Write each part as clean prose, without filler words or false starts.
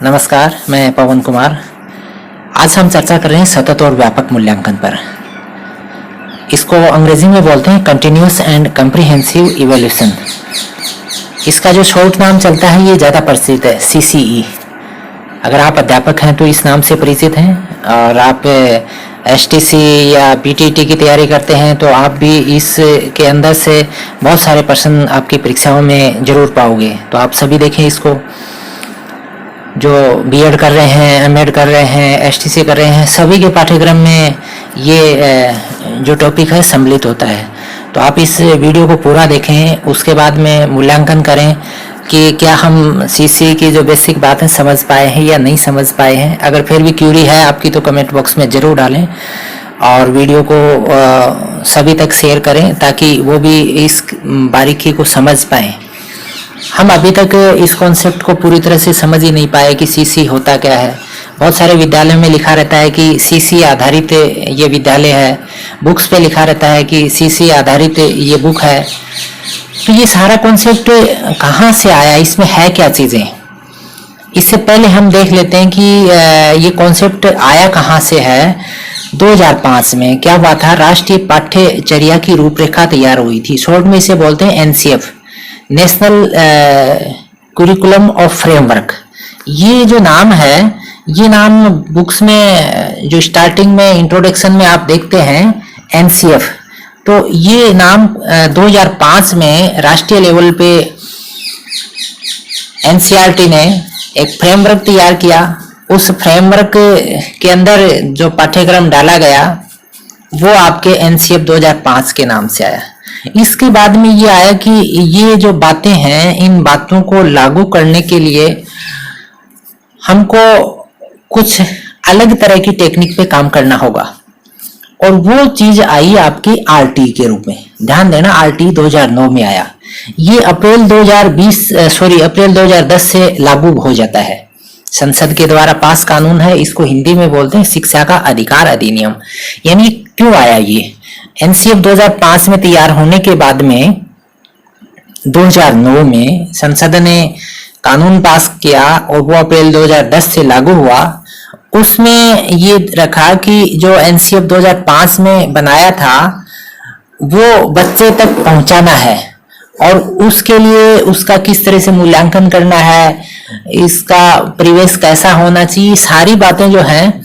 नमस्कार, मैं पवन कुमार। आज हम चर्चा कर रहे हैं सतत और व्यापक मूल्यांकन पर। इसको अंग्रेजी में बोलते हैं कंटिन्यूअस एंड कम्प्रिहेंसिव इवैल्यूएशन। इसका जो शॉर्ट नाम चलता है ये ज़्यादा प्रसिद्ध है, CCE। अगर आप अध्यापक हैं तो इस नाम से परिचित हैं, और आप STC या PTT की तैयारी करते हैं तो आप भी इस के अंदर से बहुत सारे प्रश्न आपकी परीक्षाओं में ज़रूर पाओगे। तो आप सभी देखें इसको। जो B.Ed कर रहे हैं, M.Ed कर रहे हैं, STC कर रहे हैं, सभी के पाठ्यक्रम में ये जो टॉपिक है सम्मिलित होता है। तो आप इस वीडियो को पूरा देखें, उसके बाद में मूल्यांकन करें कि क्या हम CC की जो बेसिक बातें समझ पाए हैं या नहीं समझ पाए हैं। अगर फिर भी क्यूरी है आपकी तो कमेंट बॉक्स में ज़रूर डालें, और वीडियो को सभी तक शेयर करें ताकि वो भी इस बारीकी को समझ पाएँ। हम अभी तक इस कॉन्सेप्ट को पूरी तरह से समझ ही नहीं पाए कि CC होता क्या है। बहुत सारे विद्यालयों में लिखा रहता है कि CC आधारित ये विद्यालय है, बुक्स पे लिखा रहता है कि CC आधारित ये बुक है। तो ये सारा कॉन्सेप्ट कहाँ से आया, इसमें है क्या चीज़ें, इससे पहले हम देख लेते हैं कि ये कॉन्सेप्ट आया कहाँ से है। 2005 में क्या हुआ था, राष्ट्रीय पाठ्यचर्या की रूपरेखा तैयार हुई थी। शॉर्ट में इसे बोलते हैं NCF, national curriculum of framework. ये जो नाम है, ये नाम बुक्स में जो स्टार्टिंग में इंट्रोडक्शन में आप देखते हैं NCF, तो ये नाम 2005 में राष्ट्रीय लेवल पे NCERT ने एक फ्रेमवर्क तैयार किया। उस फ्रेमवर्क के अंदर जो पाठ्यक्रम डाला गया वो आपके NCF 2005 के नाम से आया। इसके बाद में ये आया कि ये जो बातें हैं, इन बातों को लागू करने के लिए हमको कुछ अलग तरह की टेक्निक पे काम करना होगा, और वो चीज आई आपकी RT के रूप में। ध्यान देना, RT 2009 में आया। ये अप्रैल 2010 से लागू हो जाता है। संसद के द्वारा पास कानून है, इसको हिंदी में बोलते हैं शिक्षा का अधिकार अधिनियम। यानी क्यों आया ये, NCF 2005 में तैयार होने के बाद में 2009 में संसद ने कानून पास किया और वो अप्रैल 2010 से लागू हुआ। उसमें ये रखा कि जो NCF 2005 में बनाया था वो बच्चे तक पहुंचाना है, और उसके लिए उसका किस तरह से मूल्यांकन करना है, इसका परिवेश कैसा होना चाहिए, सारी बातें जो हैं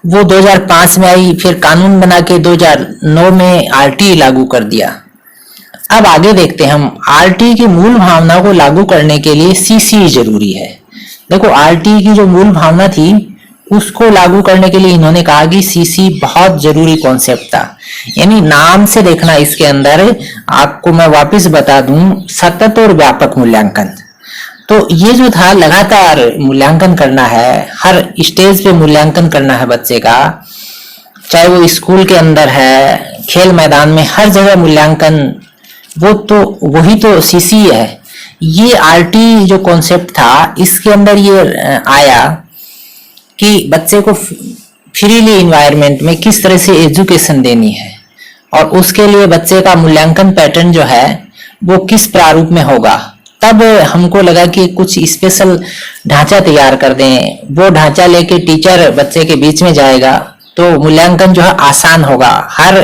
वो 2005 में आई। फिर कानून बना के 2009 में RT लागू कर दिया। अब आगे देखते हैं हम, RT की मूल भावना को लागू करने के लिए CC जरूरी है। देखो, RT की जो मूल भावना थी उसको लागू करने के लिए इन्होंने कहा कि CC बहुत जरूरी कॉन्सेप्ट था। यानी नाम से देखना, इसके अंदर आपको मैं वापस बता दूं, सतत और व्यापक मूल्यांकन। तो ये जो था, लगातार मूल्यांकन करना है, हर स्टेज पे मूल्यांकन करना है बच्चे का, चाहे वो स्कूल के अंदर है, खेल मैदान में, हर जगह मूल्यांकन। वो तो वही तो CC है। ये RT जो कॉन्सेप्ट था, इसके अंदर ये आया कि बच्चे को फ्रीली इन्वायरमेंट में किस तरह से एजुकेशन देनी है, और उसके लिए बच्चे का मूल्यांकन पैटर्न जो है वो किस प्रारूप में होगा। तब हमको लगा कि कुछ स्पेशल ढांचा तैयार कर दें। वो ढांचा लेके टीचर बच्चे के बीच में जाएगा तो मूल्यांकन जो है आसान होगा, हर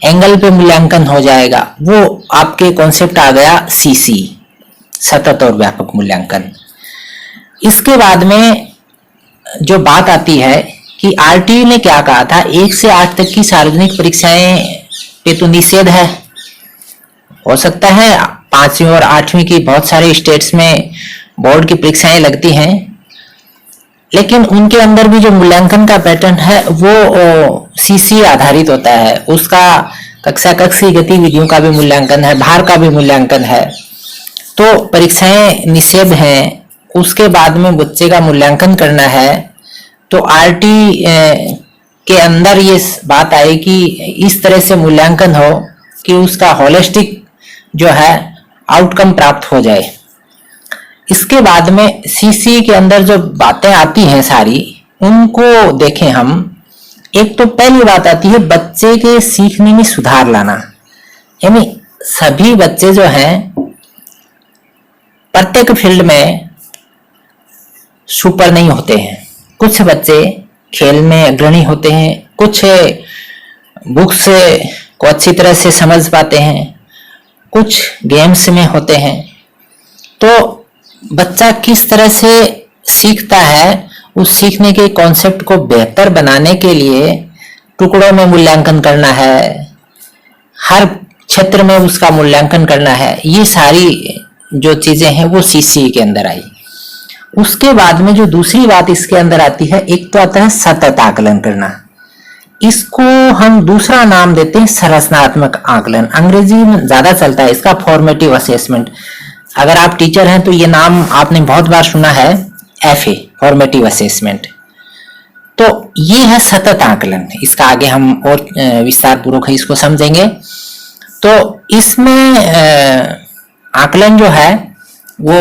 एंगल पे मूल्यांकन हो जाएगा। वो आपके कॉन्सेप्ट आ गया CC, सतत और व्यापक मूल्यांकन। इसके बाद में जो बात आती है कि RT ने क्या कहा था, 1 से 8 तक की सार्वजनिक परीक्षाएं पे तो निषेध है। हो सकता है 5वीं और 8वीं की बहुत सारे स्टेट्स में बोर्ड की परीक्षाएं लगती हैं, लेकिन उनके अंदर भी जो मूल्यांकन का पैटर्न है वो CC आधारित होता है। उसका कक्षा कक्षी गतिविधियों का भी मूल्यांकन है, भार का भी मूल्यांकन है। तो परीक्षाएं निषेध हैं, उसके बाद में बच्चे का मूल्यांकन करना है। तो RT के अंदर ये बात आई कि इस तरह से मूल्यांकन हो कि उसका होलिस्टिक जो है आउटकम प्राप्त हो जाए। इसके बाद में CC के अंदर जो बातें आती हैं सारी, उनको देखें हम। एक तो पहली बात आती है बच्चे के सीखने में सुधार लाना। यानी सभी बच्चे जो हैं प्रत्येक फील्ड में सुपर नहीं होते हैं। कुछ बच्चे खेल में अग्रणी होते हैं, कुछ बुक्स को अच्छी तरह से समझ पाते हैं, कुछ गेम्स में होते हैं। तो बच्चा किस तरह से सीखता है, उस सीखने के कॉन्सेप्ट को बेहतर बनाने के लिए टुकड़ों में मूल्यांकन करना है, हर क्षेत्र में उसका मूल्यांकन करना है। ये सारी जो चीजें हैं वो सीसी के अंदर आई। उसके बाद में जो दूसरी बात इसके अंदर आती है, एक तो आता है सतत आकलन करना। इसको हम दूसरा नाम देते हैं संरचनात्मक आकलन। अंग्रेजी में ज्यादा चलता है इसका फॉर्मेटिव असेसमेंट। अगर आप टीचर हैं तो ये नाम आपने बहुत बार सुना है, FA फॉर्मेटिव असेसमेंट। तो ये है सतत आकलन। इसका आगे हम और विस्तार पूर्वक इसको समझेंगे। तो इसमें आकलन जो है वो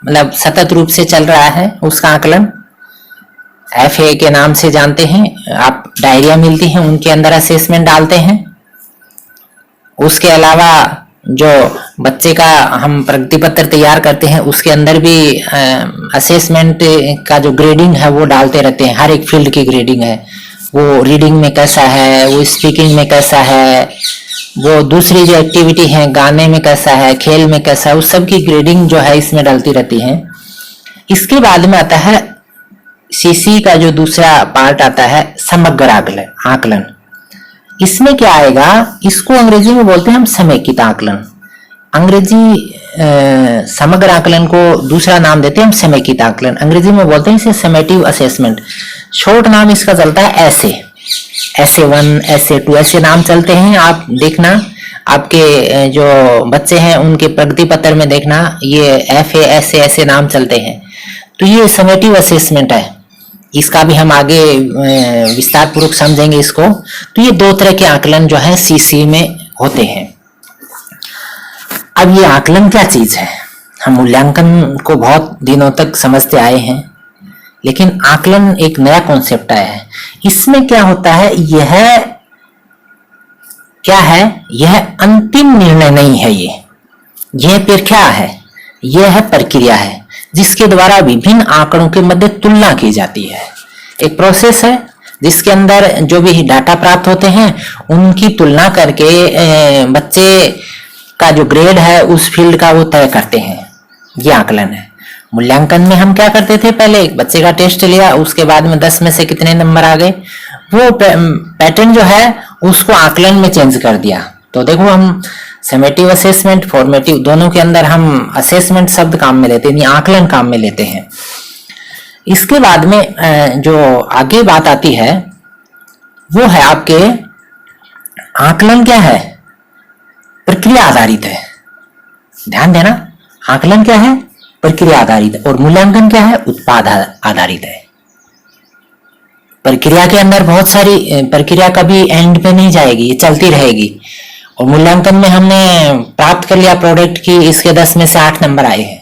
मतलब सतत रूप से चल रहा है। उसका आकलन FA के नाम से जानते हैं। आप डायरिया मिलती हैं उनके अंदर असेसमेंट डालते हैं। उसके अलावा जो बच्चे का हम प्रगति पत्र तैयार करते हैं उसके अंदर भी असेसमेंट का जो ग्रेडिंग है वो डालते रहते हैं। हर एक फील्ड की ग्रेडिंग है, वो रीडिंग में कैसा है, वो स्पीकिंग में कैसा है, वो दूसरी जो एक्टिविटी है गाने में कैसा है, खेल में कैसा है, उस सब की ग्रेडिंग जो है इसमें डालती रहती है। इसके बाद में आता है सीसी का जो दूसरा पार्ट आता है समग्र आकलन। इसमें क्या आएगा, इसको अंग्रेजी में बोलते हैं हम समेकित आकलन। अंग्रेजी समग्र आकलन को दूसरा नाम देते हैं हम समेकित आकलन। अंग्रेजी में बोलते हैं इसे समेटिव असेसमेंट। शॉर्ट नाम इसका चलता है SA1, SA2 ऐसे नाम चलते हैं। आप देखना आपके जो बच्चे हैं उनके प्रगति पत्र में देखना ये FA SA ऐसे नाम चलते हैं। तो ये समेटिव असेसमेंट है। इसका भी हम आगे विस्तार पूर्वक समझेंगे इसको। तो ये दो तरह के आकलन जो है सीसी में होते हैं। अब ये आकलन क्या चीज है, हम मूल्यांकन को बहुत दिनों तक समझते आए हैं, लेकिन आकलन एक नया कॉन्सेप्ट आया है। इसमें क्या होता है, यह क्या है, यह अंतिम निर्णय नहीं है। यह फिर क्या है, यह है प्रक्रिया है जिसके द्वारा विभिन्न आंकड़ों के मध्य तुलना की जाती है। एक प्रोसेस है जिसके अंदर जो भी डाटा प्राप्त होते हैं उनकी तुलना करके बच्चे का जो ग्रेड है उस फील्ड का वो तय करते हैं। ये आकलन है। मूल्यांकन में हम क्या करते थे, पहले एक बच्चे का टेस्ट लिया, उसके बाद में 10 में से कितने नंबर आ गए, वो पैटर्न जो है उसको आकलन में चेंज कर दिया। तो देखो हम समेटिव असेसमेंट फॉर्मेटिव दोनों के अंदर हम असेसमेंट शब्द काम में लेते हैं, आकलन काम में लेते हैं। इसके बाद में जो आगे बात आती है वो है आपके आकलन क्या है, प्रक्रिया आधारित है। ध्यान देना, आकलन क्या है, प्रक्रिया आधारित, और मूल्यांकन क्या है, उत्पाद आधारित है। प्रक्रिया के अंदर बहुत सारी प्रक्रिया कभी एंड पे नहीं जाएगी, ये चलती रहेगी। और मूल्यांकन में हमने प्राप्त कर लिया प्रोडक्ट की, इसके 10 में से 8 नंबर आए हैं,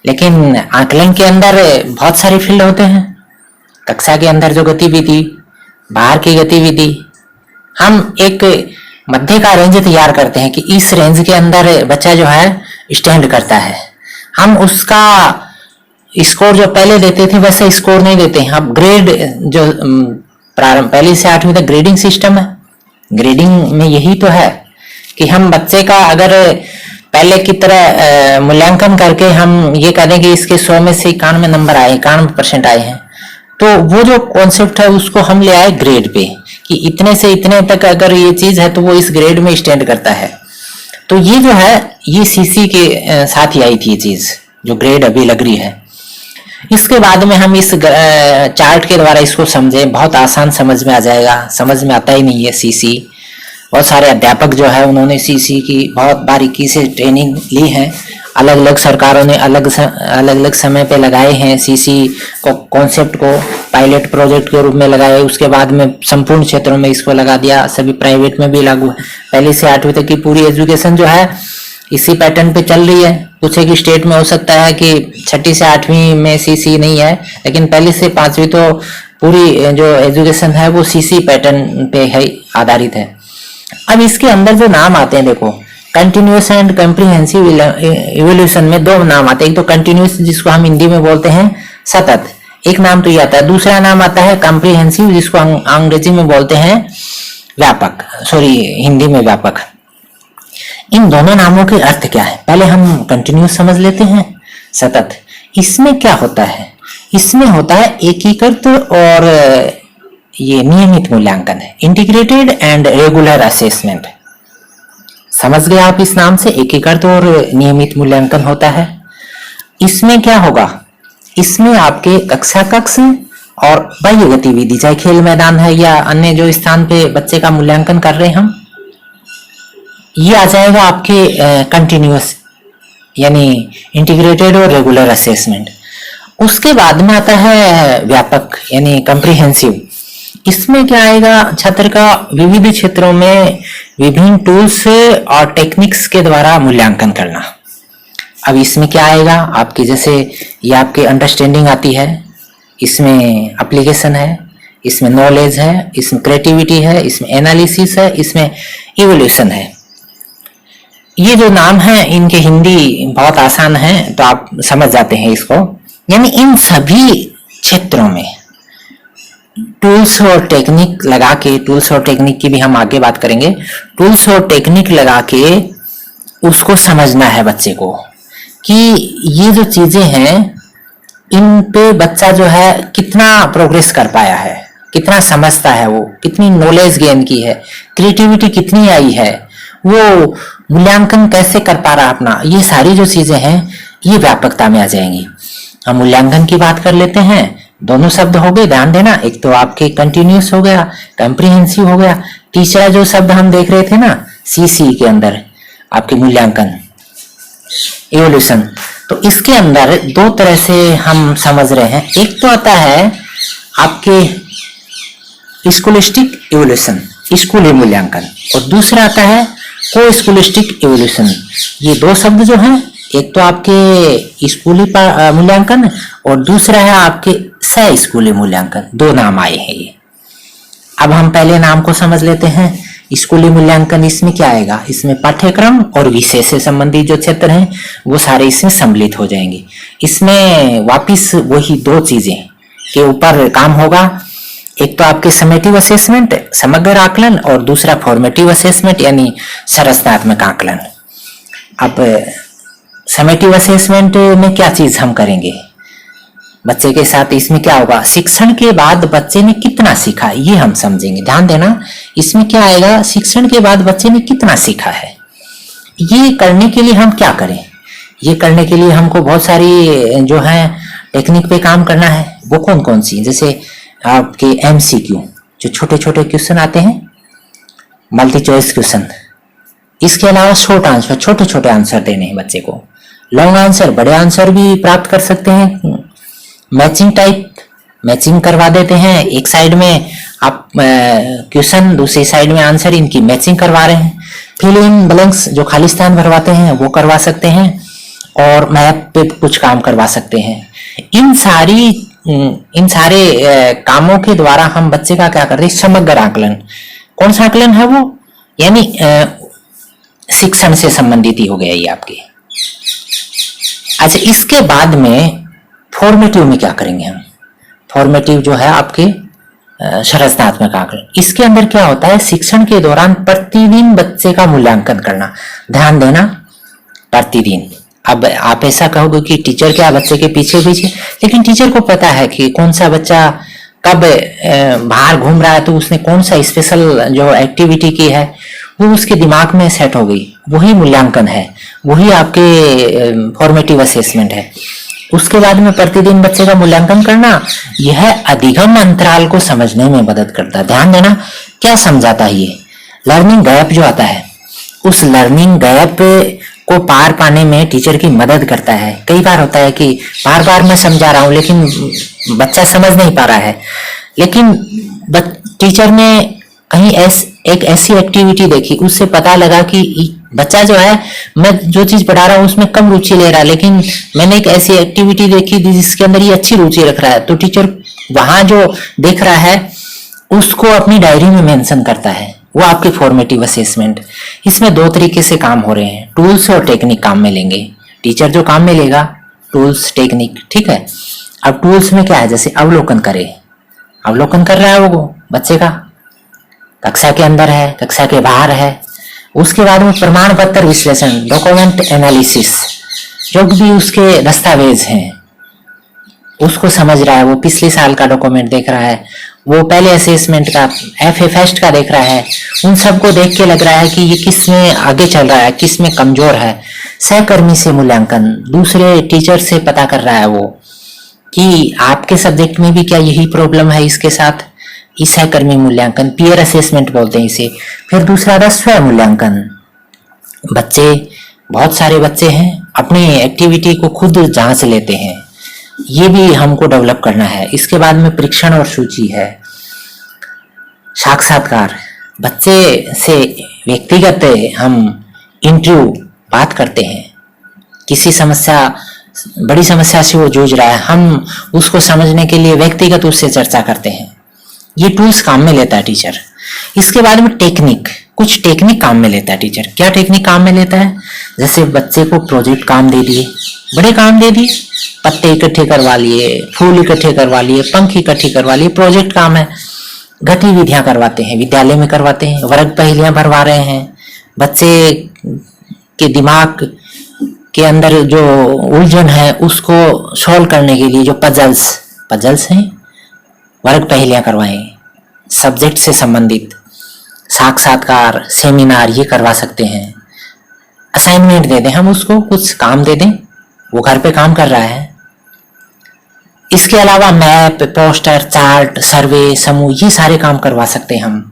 लेकिन आकलन के अंदर बहुत सारी फील्ड होते हैं। कक्षा के अंदर जो गतिविधि, बाहर की गतिविधि, हम एक मध्य का रेंज तैयार करते हैं कि इस रेंज के अंदर बच्चा जो है स्टैंड करता है। हम उसका स्कोर जो पहले देते थे वैसे स्कोर नहीं देते हैं। अब ग्रेड जो प्रारंभ पहली से 8वीं तक ग्रेडिंग सिस्टम है। ग्रेडिंग में यही तो है कि हम बच्चे का अगर पहले की तरह मूल्यांकन करके हम ये करें कि इसके 100 में से 91 नंबर आए, 91% आए हैं, तो वो जो कॉन्सेप्ट है उसको हम ले आए ग्रेड पे कि इतने से इतने तक अगर ये चीज है तो वो इस ग्रेड में स्टैंड करता है। तो ये जो है ये सीसी के साथ ही आई थी ये चीज जो ग्रेड अभी लग रही है। इसके बाद में हम इस चार्ट के द्वारा इसको समझे, बहुत आसान समझ में आ जाएगा। समझ में आता ही नहीं है सीसी। बहुत सारे अध्यापक जो है उन्होंने सीसी की बहुत बारीकी से ट्रेनिंग ली है। अलग अलग सरकारों ने अलग अलग समय पे लगाए हैं सीसी को, कॉन्सेप्ट को पायलट प्रोजेक्ट के रूप में लगाए। उसके बाद में संपूर्ण क्षेत्रों में इसको लगा दिया, सभी प्राइवेट में भी लागू है। पहली से 8वीं तक की पूरी एजुकेशन जो है इसी पैटर्न पे चल रही है। कुछ एक स्टेट में हो सकता है कि 6ठी से 8वीं में सीसी नहीं है, लेकिन पहली से 5वीं तो पूरी जो एजुकेशन है वो सीसी पैटर्न पे है, आधारित है। अब इसके अंदर जो नाम आते हैं देखो, कंटिन्यूस एंड कॉम्प्रिहेंसिव इवोल्यूशन में 2 नाम आते हैं। एक तो कंटिन्यूस जिसको हम हिंदी में बोलते हैं सतत, एक नाम तो ये आता है। दूसरा नाम आता है कॉम्प्रिहेंसिव, जिसको अंग्रेजी में बोलते हैं व्यापक, सॉरी हिंदी में व्यापक। इन दोनों नामों के अर्थ क्या है, पहले हम कंटिन्यूस समझ लेते हैं। सतत, इसमें क्या होता है, इसमें होता है एकीकृत और ये नियमित मूल्यांकन है, इंटीग्रेटेड एंड रेगुलर असेसमेंट। समझ गए आप इस नाम से, एकीकृत और नियमित मूल्यांकन होता है। इसमें क्या होगा, इसमें आपके कक्षा कक्ष और बाह्य गतिविधि, चाहे खेल मैदान है या अन्य जो स्थान पे बच्चे का मूल्यांकन कर रहे हैं हम, ये आ जाएगा आपके कंटिन्यूअस यानी इंटीग्रेटेड और रेगुलर असेसमेंट। उसके बाद में आता है व्यापक यानी कॉम्प्रिहेंसिव। इसमें क्या आएगा, छात्र का विविध क्षेत्रों में विभिन्न टूल्स और टेक्निक्स के द्वारा मूल्यांकन करना। अब इसमें क्या आएगा आपके, जैसे ये आपके अंडरस्टैंडिंग आती है, इसमें एप्लीकेशन है, इसमें नॉलेज है, इसमें क्रिएटिविटी है, इसमें एनालिसिस है, इसमें इवोल्यूशन है। ये जो नाम है इनके हिंदी बहुत आसान है, तो आप समझ जाते हैं इसको। यानी इन सभी क्षेत्रों में टूल्स और टेक्निक लगा के, टूल्स और टेक्निक की भी हम आगे बात करेंगे, टूल्स और टेक्निक लगा के उसको समझना है बच्चे को कि ये जो चीजें हैं इन पे बच्चा जो है कितना प्रोग्रेस कर पाया है, कितना समझता है, वो कितनी नॉलेज गेन की है, क्रिएटिविटी कितनी आई है, वो मूल्यांकन कैसे कर पा रहा अपना, ये सारी जो चीजें हैं ये व्यापकता में आ जाएंगी। हम मूल्यांकन की बात कर लेते हैं। दोनों शब्द हो गए, ध्यान देना, एक तो आपके कंटिन्यूस हो गया, कॉम्प्रिहेंसिव हो गया। तीसरा जो शब्द हम देख रहे थे ना सीसी के अंदर आपके मूल्यांकन, इवोल्यूशन, तो इसके अंदर दो तरह से हम समझ रहे हैं। एक तो आता है आपके स्कूलिस्टिक इवोल्यूशन, स्कूली मूल्यांकन, और दूसरा आता है को स्कूलिस्टिक इवोल्यूशन। ये दो शब्द जो हैं, एक तो आपके स्कूली मूल्यांकन और दूसरा है आपके सह स्कूली मूल्यांकन, दो नाम आए हैं ये। अब हम पहले नाम को समझ लेते हैं। स्कूली मूल्यांकन, इसमें क्या आएगा, इसमें पाठ्यक्रम और विषय से संबंधित जो क्षेत्र हैं वो सारे इसमें सम्मिलित हो जाएंगे। इसमें वापिस वही दो चीजें के ऊपर काम होगा, एक तो आपके समेटिव असेसमेंट समग्र आकलन और दूसरा फॉर्मेटिव असेसमेंट यानी संरचनात्मक आकलन। अब समेटिव असेसमेंट में क्या चीज हम करेंगे बच्चे के साथ, इसमें क्या होगा, शिक्षण के बाद बच्चे ने कितना सीखा ये हम समझेंगे। ध्यान देना, इसमें क्या आएगा, शिक्षण के बाद बच्चे ने कितना सीखा है। ये करने के लिए हम क्या करें, ये करने के लिए हमको बहुत सारी जो है टेक्निक पे काम करना है। वो कौन कौन सी, जैसे आपके एमसीक्यू जो छोटे छोटे क्वेश्चन आते हैं, मल्टी चॉइस क्वेश्चन, इसके अलावा शॉर्ट आंसर, छोटे छोटे आंसर देने हैं बच्चे को, लॉन्ग आंसर, बड़े आंसर भी प्राप्त कर सकते हैं, मैचिंग टाइप, मैचिंग करवा देते हैं, एक साइड में आप क्वेश्चन दूसरी साइड में आंसर, इनकी मैचिंग करवा रहे हैं। फिल इन ब्लैंक्स जो खाली स्थान भरवाते हैं वो करवा सकते हैं, और मैप पे कुछ काम करवा सकते हैं। इन सारे कामों के द्वारा हम बच्चे का क्या करते हैं, समग्र आकलन। कौन सा आकलन है वो, यानी शिक्षण से संबंधित ही हो गया ये आपके। अच्छा, इसके बाद में फॉर्मेटिव में क्या करेंगे हम, फॉर्मेटिव जो है आपके संरचनात्मक आकलन। इसके अंदर क्या होता है, शिक्षण के दौरान प्रतिदिन बच्चे का मूल्यांकन करना। ध्यान देना, प्रतिदिन। अब आप ऐसा कहोगे कि टीचर क्या बच्चे के पीछे पीछे, लेकिन टीचर को पता है कि कौन सा बच्चा कब बाहर घूम रहा है, तो उसने कौन सा स्पेशल जो एक्टिविटी की है वो उसके दिमाग में सेट हो गई, वही मूल्यांकन है, वही आपके फॉर्मेटिव असेसमेंट है। उसके बाद में प्रतिदिन बच्चे का मूल्यांकन करना, यह अधिगम अंतराल को समझने में मदद करता है। ध्यान देना, क्या समझाता है ये, लर्निंग गैप जो आता है, उस लर्निंग गैप को पार पाने में टीचर की मदद करता है। कई बार होता है कि बार बार मैं समझा रहा हूं लेकिन बच्चा समझ नहीं पा रहा है, लेकिन टीचर ने कहीं एक ऐसी एक्टिविटी देखी, उससे पता लगा कि बच्चा जो है, मैं जो चीज पढ़ा रहा हूँ उसमें कम रुचि ले रहा है, लेकिन मैंने एक ऐसी एक्टिविटी देखी जिसके अंदर ये अच्छी रुचि रख रहा है, तो टीचर वहां जो देख रहा है उसको अपनी डायरी में मेंशन करता है। वो आपके फॉर्मेटिव असेसमेंट। इसमें दो तरीके से काम हो रहे हैं, टूल्स और टेक्निक काम में लेंगे। टीचर जो काम में लेगा टूल्स टेक्निक, ठीक है। अब टूल्स में क्या है, जैसे अवलोकन करे, अवलोकन कर रहा है वो बच्चे का, कक्षा के अंदर है, कक्षा के बाहर है। उसके बाद में प्रमाण पत्र विश्लेषण, डॉक्यूमेंट एनालिसिस, जो भी उसके दस्तावेज हैं उसको समझ रहा है। वो पिछले साल का डॉक्यूमेंट देख रहा है, वो पहले असेसमेंट का, एफए फेस्ट का देख रहा है। उन सबको देख के लग रहा है कि ये किस में आगे चल रहा है, किस में कमजोर है। सहकर्मी से मूल्यांकन, दूसरे टीचर से पता कर रहा है वो कि आपके सब्जेक्ट में भी क्या यही प्रॉब्लम है इसके साथ। ई सहकर्मी मूल्यांकन, पीयर असेसमेंट बोलते हैं इसे। फिर दूसरा था स्व मूल्यांकन। बच्चे, बहुत सारे बच्चे हैं अपनी एक्टिविटी को खुद जांच लेते हैं, ये भी हमको डेवलप करना है। इसके बाद में परीक्षण और सूची है। साक्षात्कार, बच्चे से व्यक्तिगत हम इंटरव्यू बात करते हैं। किसी समस्या, बड़ी समस्या से वो जूझ रहा है, हम उसको समझने के लिए व्यक्तिगत उससे चर्चा करते हैं। ये टूल्स काम में लेता है टीचर। इसके बाद में टेक्निक, कुछ टेक्निक काम में लेता है टीचर। क्या टेक्निक काम में लेता है, जैसे बच्चे को प्रोजेक्ट काम दे दिए, बड़े काम दे दिए, पत्ते इकट्ठे करवा लिए, फूल इकट्ठे करवा लिए, पंख इकट्ठे करवा लिए, प्रोजेक्ट काम है। गतिविधियां करवाते हैं, विद्यालय में करवाते हैं, वर्ग पहेलियां भरवा रहे हैं। बच्चे के दिमाग के अंदर जो उलझन है उसको सॉल्व करने के लिए जो पजल्स हैं, वर्ग पहेलियां करवाएं। सब्जेक्ट से संबंधित साक्षात्कार, सेमिनार ये करवा सकते हैं। असाइनमेंट दे दें, हम उसको कुछ काम दे दें, वो घर पे काम कर रहा है। इसके अलावा मैप, पोस्टर, चार्ट, सर्वे, समूह, ये सारे काम करवा सकते हैं हम।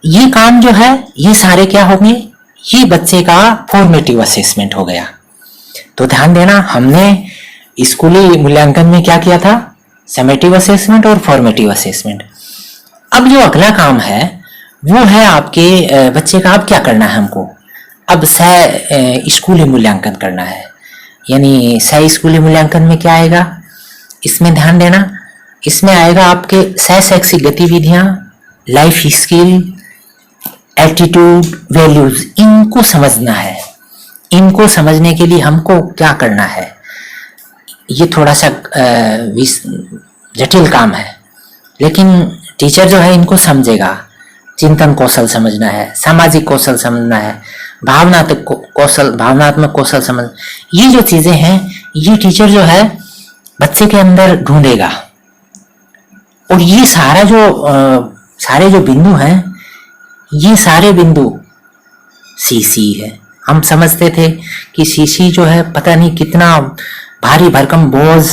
ये काम जो है ये सारे क्या होंगे, ये बच्चे का फॉर्मेटिव असेसमेंट हो गया। तो ध्यान देना, हमने स्कूली मूल्यांकन में क्या किया था, समेटिव असेसमेंट और फॉर्मेटिव असेसमेंट। अब जो अगला काम है वो है आपके बच्चे का, अब क्या करना है हमको, अब सह स्कूली मूल्यांकन करना है। यानी सह स्कूली मूल्यांकन में क्या आएगा, इसमें ध्यान देना, इसमें आएगा आपके सह शैक्षिक गतिविधियां, लाइफ स्किल, एटीट्यूड, वैल्यूज, इनको समझना है। इनको समझने के लिए हमको क्या करना है, ये थोड़ा सा जटिल काम है, लेकिन टीचर जो है इनको समझेगा। चिंतन कौशल समझना है, सामाजिक कौशल समझना है, भावनात्मक कौशल समझ, ये जो चीजें हैं ये टीचर जो है बच्चे के अंदर ढूंढेगा। और ये सारे जो बिंदु हैं, ये सारे बिंदु सीसी है। हम समझते थे कि सीसी जो है पता नहीं कितना भारी भरकम बोझ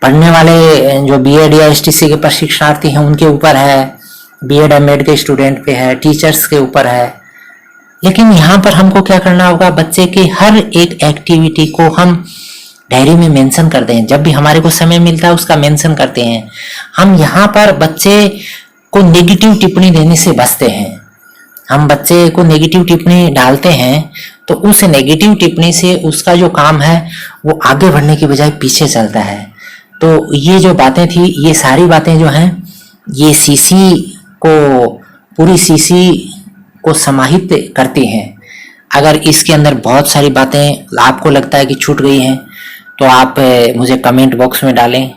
पढ़ने वाले जो बीएड या एसटीसी के प्रशिक्षणार्थी हैं उनके ऊपर है, बीएड एमएड के स्टूडेंट पे है, टीचर्स के ऊपर है। लेकिन यहाँ पर हमको क्या करना होगा, बच्चे की हर एक एक्टिविटी को हम डायरी में मेंशन करते हैं। जब भी हमारे को समय मिलता है उसका मेंशन करते हैं। हम यहाँ पर बच्चे को नेगेटिव टिप्पणी देने से बचते हैं। हम बच्चे को नेगेटिव टिप्पणी डालते हैं तो उस नेगेटिव टिप्पणी से उसका जो काम है वो आगे बढ़ने की बजाय पीछे चलता है। तो ये जो बातें थी, ये सारी बातें जो हैं ये सीसी को, पूरी सीसी को समाहित करती हैं। अगर इसके अंदर बहुत सारी बातें आपको लगता है कि छूट गई हैं तो आप मुझे कमेंट बॉक्स में डालें।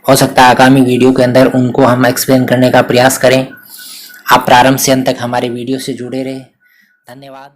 हो सकता है आगामी वीडियो के अंदर उनको हम एक्सप्लेन करने का प्रयास करें। आप प्रारंभ से अंत तक हमारे वीडियो से जुड़े रहे। धन्यवाद।